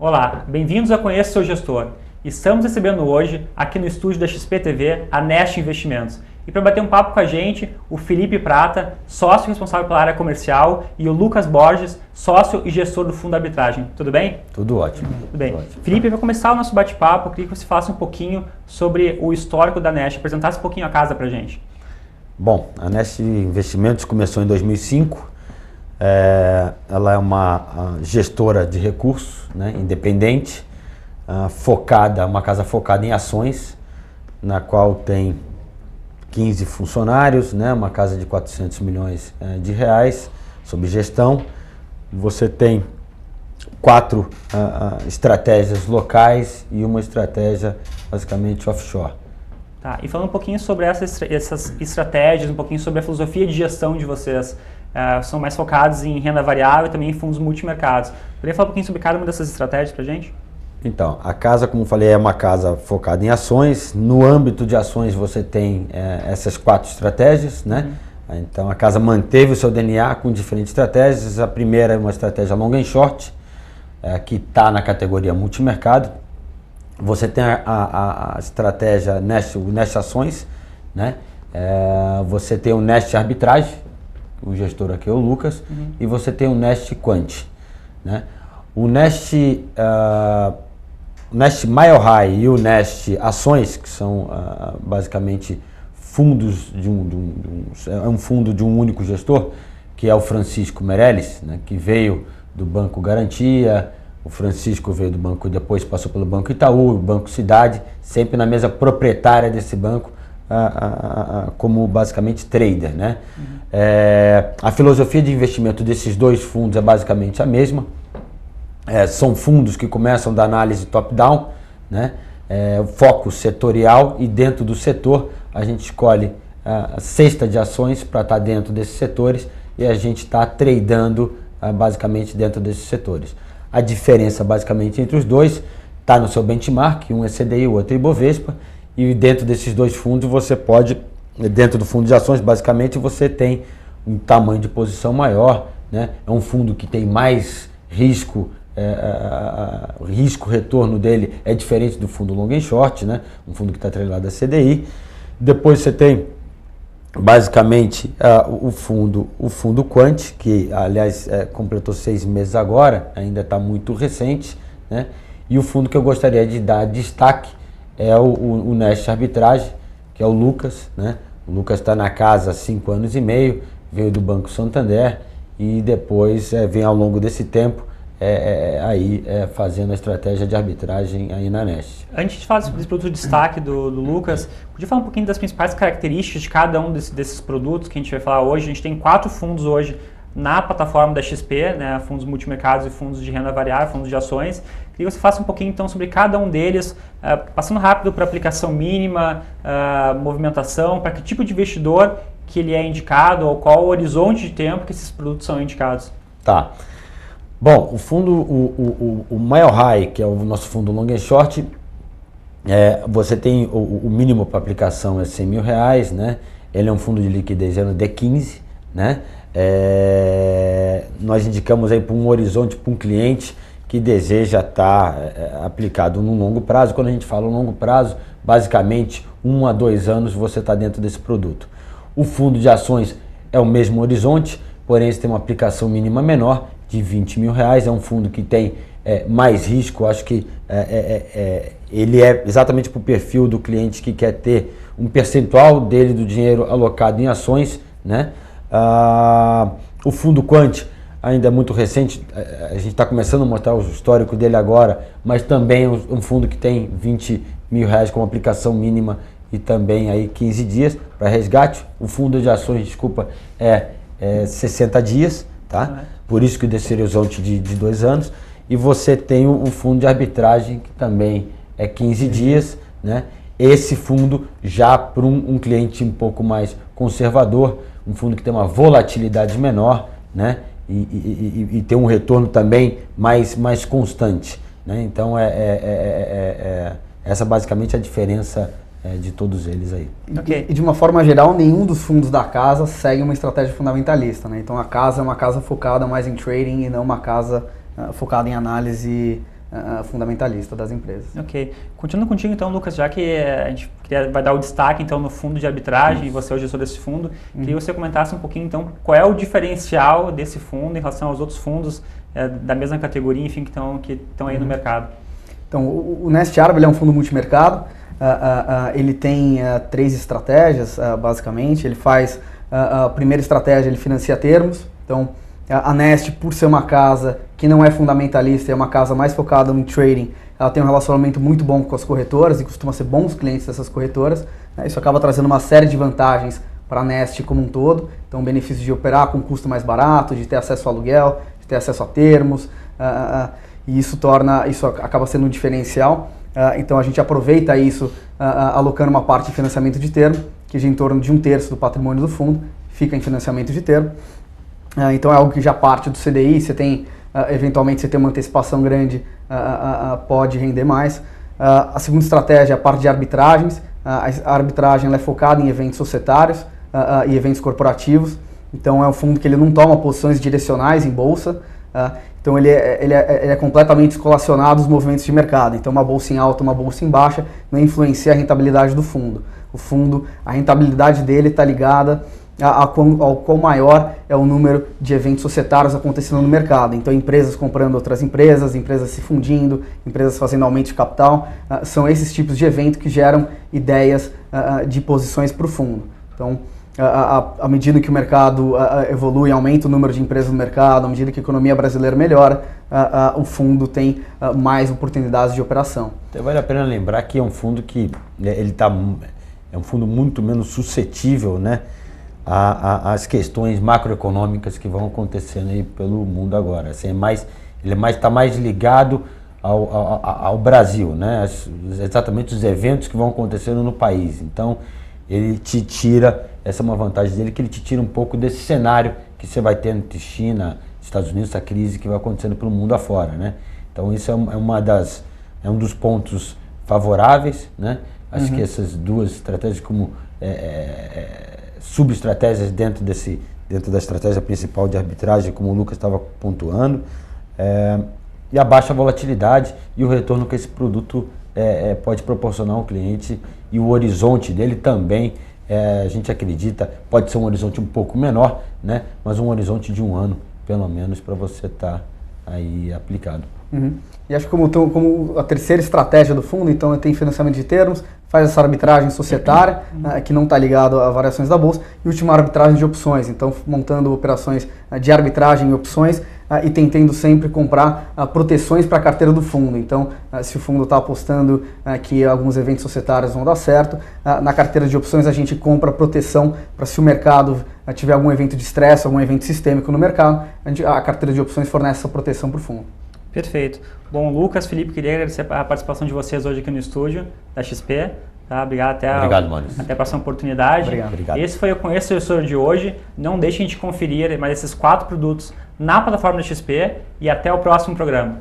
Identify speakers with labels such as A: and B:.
A: Olá, bem-vindos a Conheça Seu Gestor. Estamos recebendo hoje, aqui no estúdio da XP TV, a Nest Investimentos. E para bater um papo com a gente, o Felipe Prata, sócio responsável pela área comercial, e o Lucas Borges, sócio e gestor do fundo arbitragem. Tudo bem?
B: Tudo ótimo.
A: Tudo bem.
B: Tudo ótimo.
A: Felipe, para começar o nosso bate-papo, eu queria que você falasse um pouquinho sobre o histórico da Nest, apresentasse um pouquinho a casa para a gente.
B: Bom, a Nest Investimentos começou em 2005. Ela é uma gestora de recursos, né, independente, uma casa focada em ações, na qual tem 15 funcionários, né, uma casa de 400 milhões de reais sob gestão. Você tem 4 estratégias locais e uma estratégia basicamente offshore.
A: Tá, e falando um pouquinho sobre essas estratégias, um pouquinho sobre a filosofia de gestão de vocês. São mais focados em renda variável e também em fundos multimercados. Poderia falar um pouquinho sobre cada uma dessas estratégias para a gente?
B: Então, a casa, como falei, é uma casa focada em ações. No âmbito de ações você tem essas 4 estratégias, né? Então a casa manteve o seu DNA com diferentes estratégias. A primeira é uma estratégia long and short, que está na categoria multimercado. Você tem a estratégia o Nest Ações, né? Você tem o Nest Arbitragem, o gestor aqui é o Lucas, e você tem o Nest Quant, né? O Nest Mile High e o Nest Ações, que são basicamente fundos é um fundo de um único gestor, que é o Francisco Meirelles, né? Que veio do Banco Garantia. O Francisco veio do banco, depois passou pelo Banco Itaú, Banco Cidade, sempre na mesa proprietária desse banco, como basicamente trader, né? A filosofia de investimento desses 2 fundos é basicamente a mesma. São fundos que começam da análise top-down, né? Foco setorial, e dentro do setor a gente escolhe a cesta de ações para estar dentro desses setores, e a gente está tradando basicamente dentro desses setores. A diferença basicamente entre os dois está no seu benchmark, um é CDI, o outro é Ibovespa, e dentro desses 2 fundos você pode, dentro do fundo de ações, basicamente você tem um tamanho de posição maior, né? É um fundo que tem mais risco, o risco-retorno dele é diferente do fundo long and short, né? Um fundo que está atrelado a CDI. Depois você tem basicamente o fundo Quant, que aliás completou 6 meses agora, ainda está muito recente, né? E o fundo que eu gostaria de dar destaque é o Nest Arbitragem, que é o Lucas, né? O Lucas está na casa há 5 anos e meio, veio do Banco Santander e depois vem ao longo desse tempo fazendo a estratégia de arbitragem aí na Nest.
A: Antes de falar desse produto de destaque do Lucas, podia falar um pouquinho das principais características de cada um desses produtos que a gente vai falar hoje. A gente tem 4 fundos hoje na plataforma da XP, né, fundos multimercados e fundos de renda variável, fundos de ações. Queria que você faça um pouquinho então sobre cada um deles, passando rápido para aplicação mínima, movimentação, para que tipo de investidor que ele é indicado, ou qual o horizonte de tempo que esses produtos são indicados.
B: Tá. Bom, o fundo, o Mile High, que é o nosso fundo long and short, você tem o mínimo para aplicação é 100 mil reais, né? Ele é um fundo de liquidez no D15, né? Nós indicamos aí para um horizonte, para um cliente que deseja estar aplicado no longo prazo. Quando a gente fala longo prazo, basicamente 1 a 2 anos você está dentro desse produto. O fundo de ações é o mesmo horizonte, porém ele tem uma aplicação mínima menor, de 20 mil reais. É um fundo que tem mais risco. Acho que ele é exatamente para o perfil do cliente que quer ter um percentual dele do dinheiro alocado em ações, né? O fundo Quant ainda é muito recente, a gente está começando a mostrar o histórico dele agora, mas também um fundo que tem 20 mil reais como aplicação mínima e também aí 15 dias para resgate. O fundo de ações, desculpa, é 60 dias, tá? Por isso que desse horizonte de 2 anos. E você tem o fundo de arbitragem, que também é 15 dias, né? Esse fundo já para um cliente um pouco mais conservador, um fundo que tem uma volatilidade menor, né? E tem um retorno também mais constante, né? Então essa basicamente é a diferença de todos eles aí.
C: Okay. E de uma forma geral, nenhum dos fundos da casa segue uma estratégia fundamentalista, né? Então a casa é uma casa focada mais em trading e não uma casa focada em análise fundamentalista das empresas.
A: Ok. Continuando contigo então, Lucas, já que a gente vai dar o destaque então no fundo de arbitragem, e você é o gestor desse fundo, queria que você comentasse um pouquinho então qual é o diferencial desse fundo em relação aos outros fundos da mesma categoria, enfim, que estão aí no mercado.
C: Então, o Nest Arb ele é um fundo multimercado, ele tem 3 estratégias, basicamente. Ele faz, a primeira estratégia, ele financia termos. Então, a Nest, por ser uma casa que não é fundamentalista, é uma casa mais focada no trading, ela tem um relacionamento muito bom com as corretoras e costuma ser bons clientes dessas corretoras. Isso acaba trazendo uma série de vantagens para a Nest como um todo. Então, o benefício de operar com custo mais barato, de ter acesso ao aluguel, de ter acesso a termos, e isso acaba sendo um diferencial. Então, a gente aproveita isso alocando uma parte de financiamento de termo, que gira em torno de 1/3 do patrimônio do fundo, fica em financiamento de termo. Então é algo que já parte do CDI, você tem, eventualmente você tem uma antecipação grande, pode render mais. A segunda estratégia é a parte de arbitragens. A arbitragem ela é focada em eventos societários e eventos corporativos. Então é um fundo que ele não toma posições direcionais em bolsa. Então ele é completamente descolacionado dos movimentos de mercado. Então uma bolsa em alta, uma bolsa em baixa, não influencia a rentabilidade do fundo. O fundo, a rentabilidade dele está ligada ao quão maior é o número de eventos societários acontecendo no mercado. Então, empresas comprando outras empresas, empresas se fundindo, empresas fazendo aumento de capital, são esses tipos de eventos que geram ideias de posições para o fundo. Então, à medida que o mercado evolui, aumenta o número de empresas no mercado, à medida que a economia brasileira melhora, o fundo tem mais oportunidades de operação.
B: Então, vale a pena lembrar que é um fundo que é um fundo muito menos suscetível, né, as questões macroeconômicas que vão acontecendo aí pelo mundo agora. Assim, ele está mais ligado ao Brasil, né? Exatamente os eventos que vão acontecendo no país. Então, ele te tira, essa é uma vantagem dele, que ele te tira um pouco desse cenário que você vai ter entre China, Estados Unidos, essa crise que vai acontecendo pelo mundo afora, né? Então, isso é um dos pontos favoráveis, né? Acho que essas duas estratégias como subestratégias dentro da estratégia principal de arbitragem, como o Lucas estava pontuando, e a baixa volatilidade e o retorno que esse produto pode proporcionar ao cliente, e o horizonte dele também, a gente acredita, pode ser um horizonte um pouco menor, né, mas um horizonte de 1 ano, pelo menos, para você estar aí aplicado.
C: E acho que como a terceira estratégia do fundo, então tem financiamento de termos, faz essa arbitragem societária, que não está ligado a variações da bolsa, e última arbitragem de opções, então montando operações de arbitragem e opções e tentando sempre comprar proteções para a carteira do fundo. Então, se o fundo está apostando que alguns eventos societários vão dar certo, na carteira de opções a gente compra proteção para se o mercado tiver algum evento de estresse, algum evento sistêmico no mercado, a carteira de opções fornece essa proteção para o fundo.
A: Perfeito. Bom, Lucas, Felipe, queria agradecer a participação de vocês hoje aqui no estúdio da XP. Tá? Obrigado,
B: Maurício.
A: Até a próxima oportunidade.
C: Obrigado.
A: Esse foi o Conheça o Gestor de hoje. Não deixem de conferir mais esses 4 produtos na plataforma da XP e até o próximo programa.